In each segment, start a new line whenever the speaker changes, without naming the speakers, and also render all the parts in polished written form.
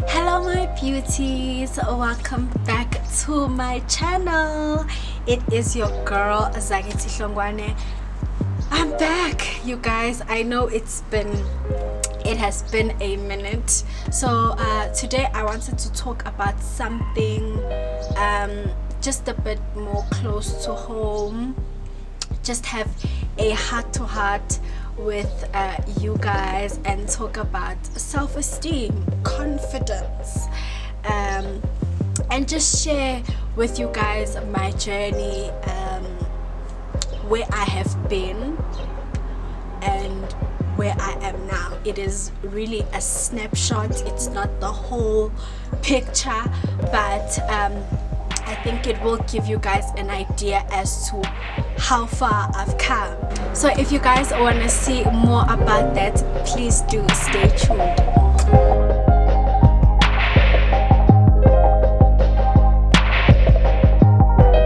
Hello my beauties, welcome back to my channel. It is your girl Zakithi Hlongwane. I'm back, you guys. I know it has been a minute. So today I wanted to talk about something just a bit more close to home. Just have a heart-to-heart with you guys and talk about self-esteem, confidence, and just share with you guys my journey, where I have been and where I am now. It is really a snapshot. It's not the whole picture, but I think it will give you guys an idea as to how far I've come. So if you guys want to see more about that, please do stay tuned.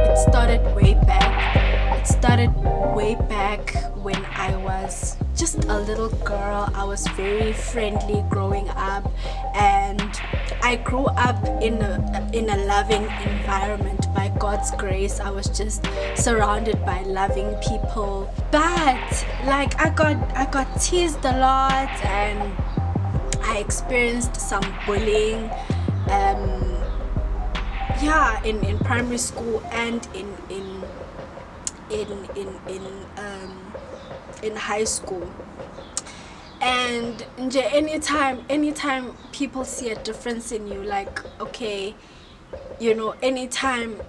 It started way back when I was just a little girl. I was very friendly growing up, and I grew up in a loving environment. By God's grace, I was just surrounded by loving people. But like I got teased a lot, and I experienced some bullying. Yeah, in primary school and in high school. And anytime people see a difference in you, like, okay, you know, anytime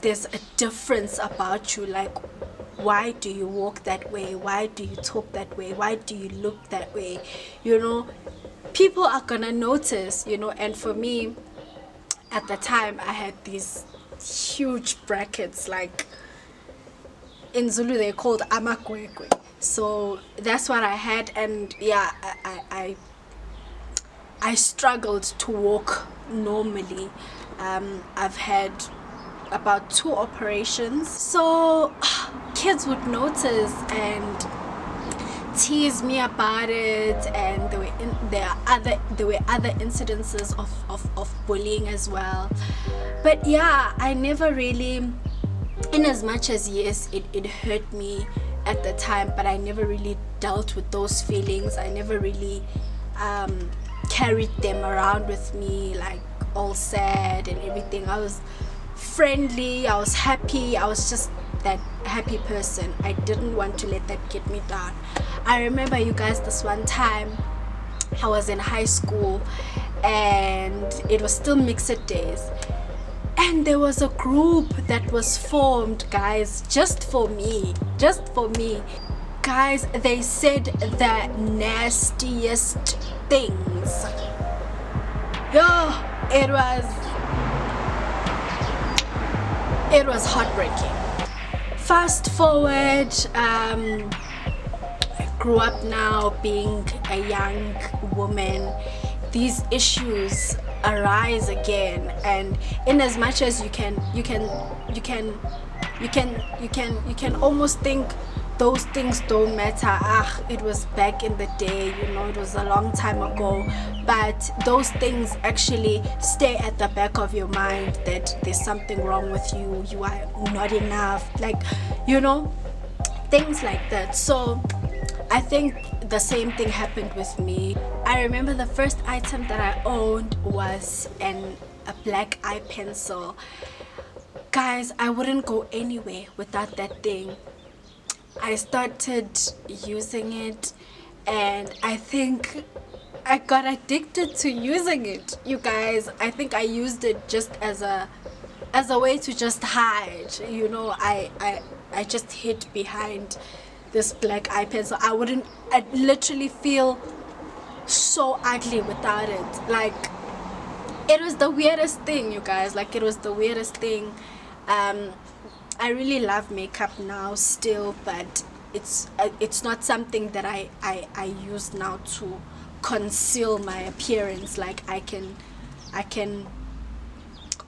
there's a difference about you, like, why do you walk that way, why do you talk that way, why do you look that way, you know, people are gonna notice, you know. And for me at the time, I had these huge brackets, like in Zulu they called amakwekwe. So that's what I had, and yeah, I struggled to walk normally. I've had about 2 operations, so kids would notice and tease me about it, and there were other incidences of bullying as well. But yeah, I never really, in as much as yes, it hurt me at the time, but I never really dealt with those feelings. I never really carried them around with me, like all sad and everything. I was friendly, I was happy, I was just that happy person. I didn't want to let that get me down. I remember, you guys, this one time I was in high school and it was still mixed days, and there was a group that was formed, guys, just for me. Guys, they said the nastiest things. Yo, it was heartbreaking. Fast forward, I grew up now, being a young woman. These issues arise again, and in as much as you can almost think those things don't matter. It was back in the day, you know, it was a long time ago, but those things actually stay at the back of your mind, that there's something wrong with you, you are not enough, like, you know, things like that. So I think the same thing happened with me. I remember the first item that I owned was a black eye pencil. Guys, I wouldn't go anywhere without that thing. I started using it, and I think I got addicted to using it, you guys. I think I used it just as a way to just hide, you know. I just hid behind this black eye pencil. I'd literally feel so ugly without it. Like, it was the weirdest thing, you guys. Like, it was the weirdest thing. I really love makeup now still, but it's not something that I use now to conceal my appearance. Like, I can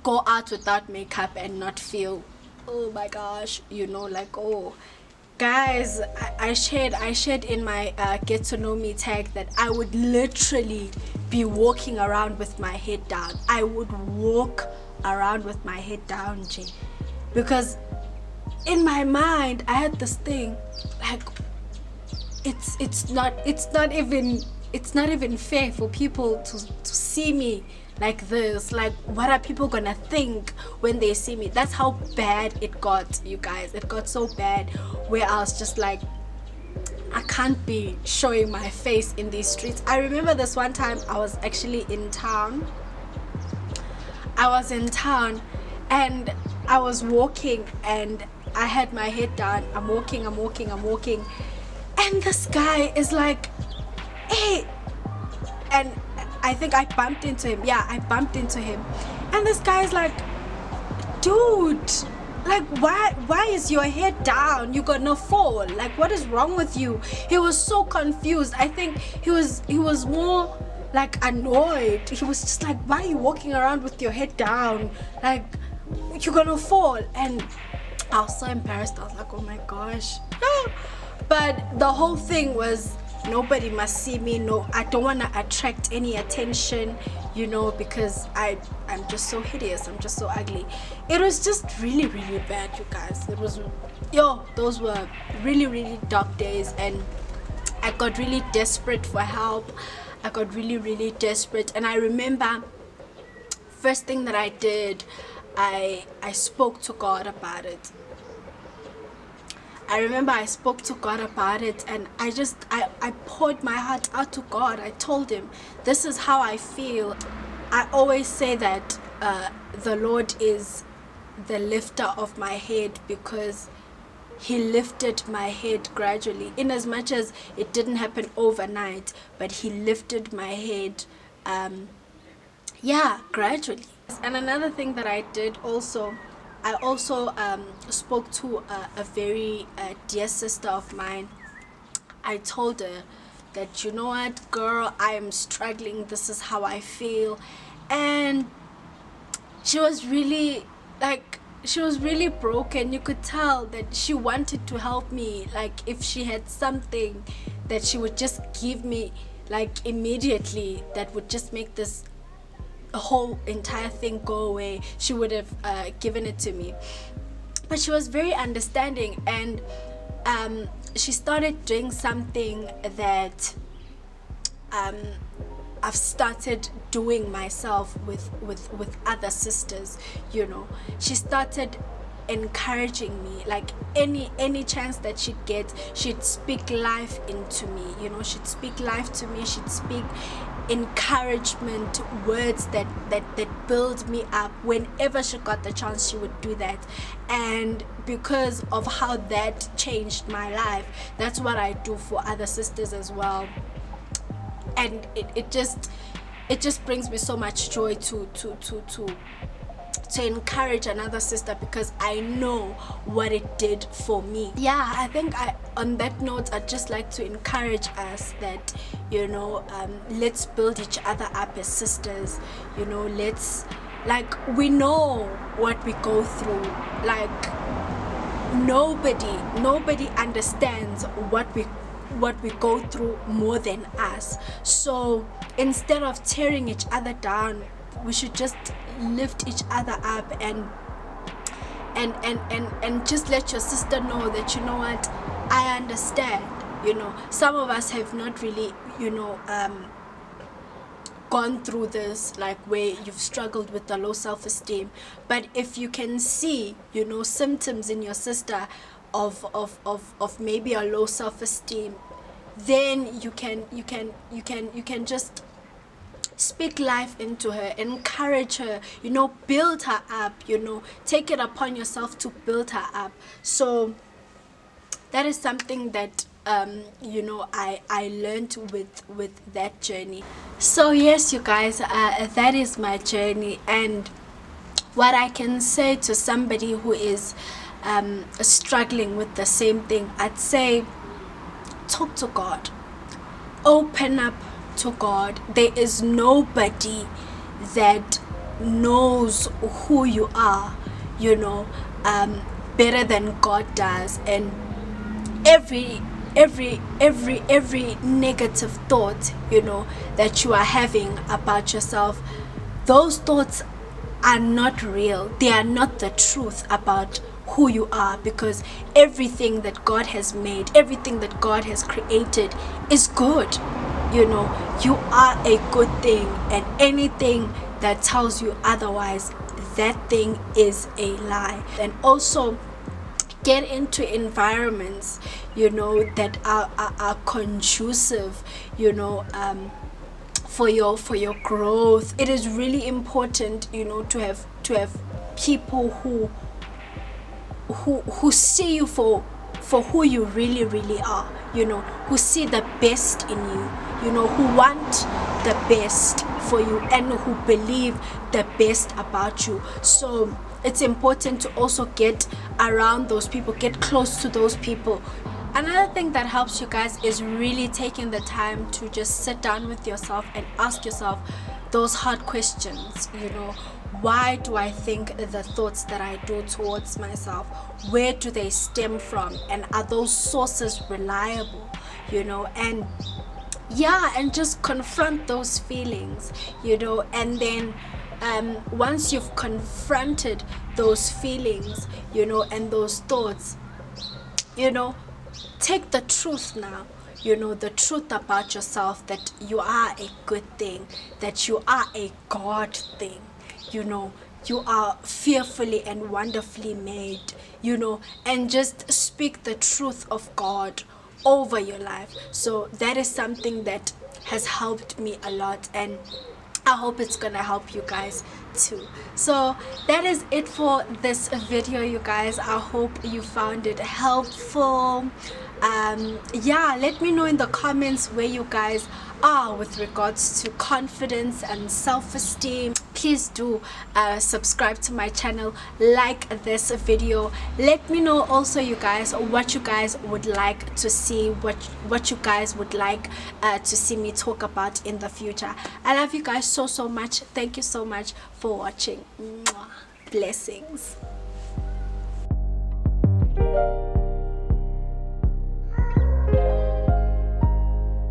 go out without makeup and not feel, oh my gosh, you know, like, oh, Guys, I shared in my get to know me tag that I would literally be walking around with my head down. I would walk around with my head down, Jay, because in my mind I had this thing like it's not even fair for people to see me like this. Like, what are people gonna think when they see me? That's how bad it got, you guys. It got so bad where I was just like, I can't be showing my face in these streets. I remember this one time I was actually in town. And I was walking and I had my head down. I'm walking. And this guy is like, hey. And I think I bumped into him. Yeah, I bumped into him. And this guy's like, dude, like, why is your head down? You're gonna fall. Like, what is wrong with you? He was so confused. I think he was more like annoyed. He was just like, why are you walking around with your head down? Like, you're gonna fall. And I was so embarrassed. I was like, oh my gosh. But the whole thing was, nobody must see me. No, I don't want to attract any attention, because I'm just so hideous. I'm just so ugly. It was just really, really bad, you guys. It was, those were really, really dark days, and I got really desperate for help. I got really, really desperate. And I remember, first thing that I did, I spoke to God about it. I remember I spoke to God about it, and I poured my heart out to God. I told him, this is how I feel. I always say that the Lord is the lifter of my head, because he lifted my head gradually, in as much as it didn't happen overnight, but he lifted my head gradually. And another thing that I did also, I also spoke to a very dear sister of mine. I told her that, you know what, girl, I am struggling. This is how I feel. And she was really broken. You could tell that she wanted to help me. Like, if she had something that she would just give me, like, immediately, that would just make this whole entire thing go away, she would have given it to me. But she was very understanding, and she started doing something that I've started doing myself with other sisters. She started encouraging me. Like, any chance that she'd get, she'd speak life into me. She'd speak life to me. She'd speak encouragement words that build me up. Whenever she got the chance, she would do that. And because of how that changed my life, that's what I do for other sisters as well. And it just brings me so much joy to encourage another sister, because I know what it did for me. Yeah, I think on that note, I'd just like to encourage us that, let's build each other up as sisters. Let's, like, we know what we go through. Like, nobody understands what we go through more than us. So instead of tearing each other down, we should just lift each other up and just let your sister know that, you know what, I understand. Some of us have not really gone through this, like, where you've struggled with the low self-esteem, but if you can see symptoms in your sister of maybe a low self-esteem, then you can just speak life into her, encourage her, build her up, take it upon yourself to build her up. So that is something that I learned with that journey. So yes, you guys, that is my journey. And what I can say to somebody who is struggling with the same thing, I'd say, talk to God, open up to God. There is nobody that knows who you are, better than God does. And every every negative thought, you know, that you are having about yourself, those thoughts are not real. They are not the truth about who you are, because everything that God has made, everything that God has created is good. You know, you are a good thing, and anything that tells you otherwise, that thing is a lie. And also, get into environments, you know, that are conducive, you know, for your growth. It is really important, you know, to have people who see you for who you really are, you know, who see the best in you, you know, who want the best for you, and who believe the best about you. So it's important to also get around those people, get close to those people. Another thing that helps you guys is really taking the time to just sit down with yourself and ask yourself those hard questions. You know, why do I think the thoughts that I do towards myself? Where do they stem from? And are those sources reliable? You know, and yeah, and just confront those feelings, you know. And then once you've confronted those feelings, you know, and those thoughts, you know, take the truth now, you know, the truth about yourself, that you are a good thing, that you are a God thing, you know, you are fearfully and wonderfully made, you know, and just speak the truth of God over your life. So that is something that has helped me a lot, and I hope it's gonna help you guys too. So that is it for this video, you guys. I hope you found it helpful. Yeah, let me know in the comments where you guys are with regards to confidence and self-esteem. Please do subscribe to my channel, like this video. Let me know also, you guys, what you guys would like to see, what you guys would like to see me talk about in the future. I love you guys so much. Thank you so much for watching. Mwah. Blessings.